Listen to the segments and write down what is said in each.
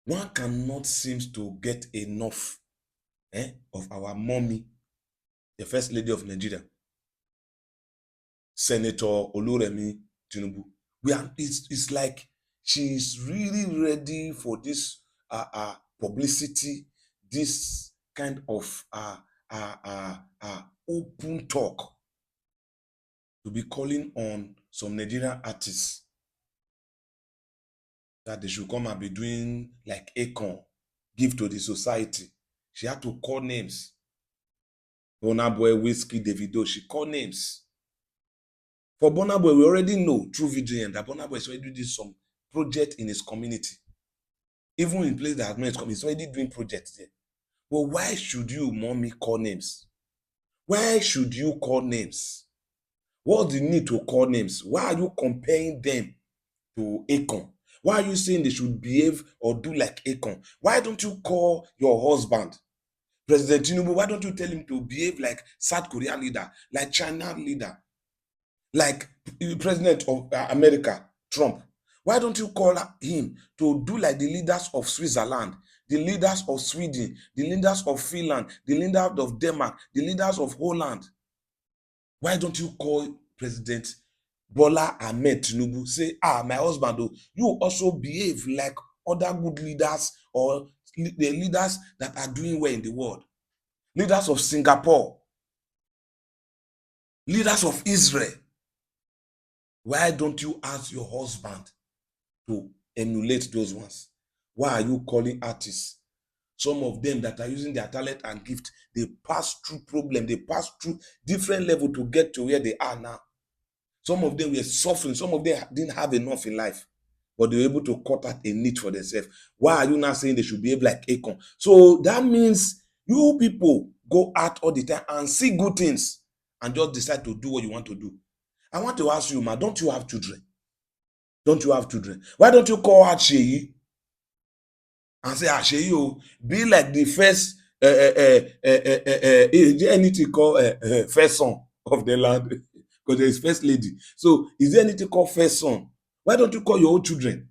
One cannot seem to get enough of our mommy, the first lady of Nigeria, Senator Oluremi Tinubu. It's like she's really ready for this publicity, this kind of open talk, to be calling on some Nigerian artists that they should come and be doing like Akon, give to the society. She had to call names. Burna Boy, Whiskey, Davido, she called names. For Burna Boy, we already know through VGN that Burna Boy is already doing some project in his community. Even in place that has not yet come, he's already doing projects there. But why should you, mommy, call names? Why should you call names? What's the need to call names? Why are you comparing them to Akon? Why are you saying they should behave or do like Akon? Why don't you call your husband, President Tinubu? Why don't you tell him to behave like South Korea leader, like China leader, like President of America, Trump? Why don't you call him to do like the leaders of Switzerland, the leaders of Sweden, the leaders of Finland, the leaders of Denmark, the leaders of Holland? Why don't you call President Bola Ahmed Tinubu, say, my husband, you also behave like other good leaders or the leaders that are doing well in the world, leaders of Singapore, leaders of Israel. Why don't you ask your husband to emulate those ones? Why are you calling artists? Some of them that are using their talent and gift, they pass through problem, they pass through different level to get to where they are now. Some of them were suffering. Some of them didn't have enough in life, but they were able to cut out a need for themselves. Why are you now saying they should behave like Akon? So that means you people go out all the time and see good things and just decide to do what you want to do. I want to ask you, ma, don't you have children? Don't you have children? Why don't you call out Sheyi and say, Sheyi, be like the first, anything called first son of the land? Because there is first lady. So is there anything called first son? Why don't you call your own children?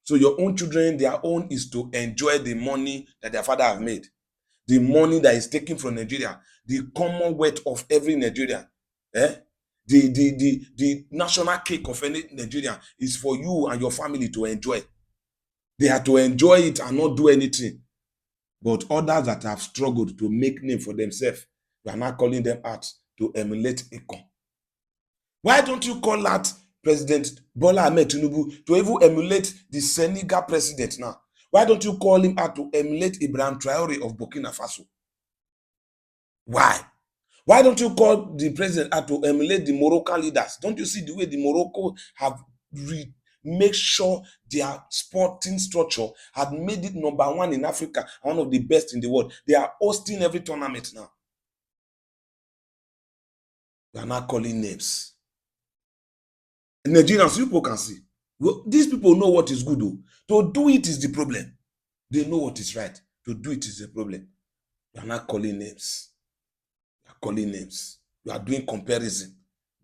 So your own children, their own is to enjoy the money that their father have made, the money that is taken from Nigeria, the commonwealth of every Nigerian. The national cake of any Nigerian is for you and your family to enjoy. They are to enjoy it and not do anything. But others that have struggled to make name for themselves, we are not calling them out to emulate Akon. Why don't you call out President Bola Ahmed Tinubu to even emulate the Senegal president now? Why don't you call him out to emulate Ibrahim Traore of Burkina Faso? Why? Why don't you call the president out to emulate the Moroccan leaders? Don't you see the way the Morocco have make sure their sporting structure had made it number one in Africa, one of the best in the world? They are hosting every tournament now. We are not calling names. Nigerians, people can see. Well, these people know what is good, though. To do it is the problem. They know what is right. To do it is the problem. You are not calling names. You are calling names. You are doing comparison.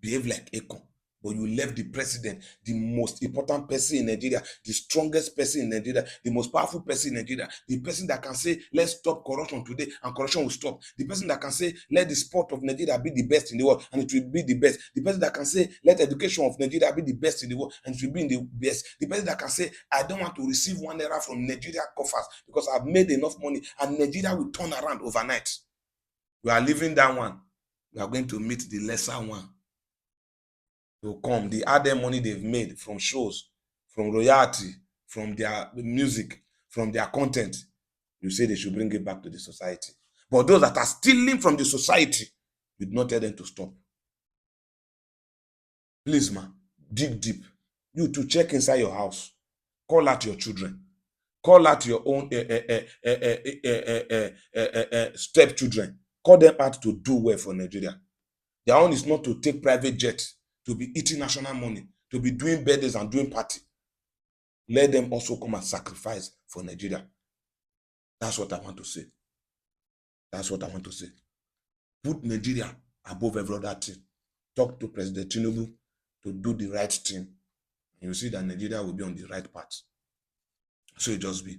Behave like Akon. But you left the president, the most important person in Nigeria, the strongest person in Nigeria, the most powerful person in Nigeria, the person that can say, let's stop corruption today, and corruption will stop. The person that can say, let the sport of Nigeria be the best in the world, and it will be the best. The person that can say, let education of Nigeria be the best in the world, and it will be in the best. The person that can say, I don't want to receive 1 naira from Nigeria coffers because I've made enough money, and Nigeria will turn around overnight. We are leaving that one. We are going to meet the lesser one to come. The other money they've made from shows, from royalty, from their music, from their content, you say they should bring it back to the society. But those that are stealing from the society, you do not tell them to stop. Please, man, dig deep. You to check inside your house. Call out your children. Call out your own stepchildren. Call them out to do well for Nigeria. Their own is not to take private jets, to be eating national money, to be doing birthdays and doing party. Let them also come and sacrifice for Nigeria. That's what I want to say. That's what I want to say. Put Nigeria above every other thing. Talk to President Tinubu to do the right thing. And you see that Nigeria will be on the right path. So it just be.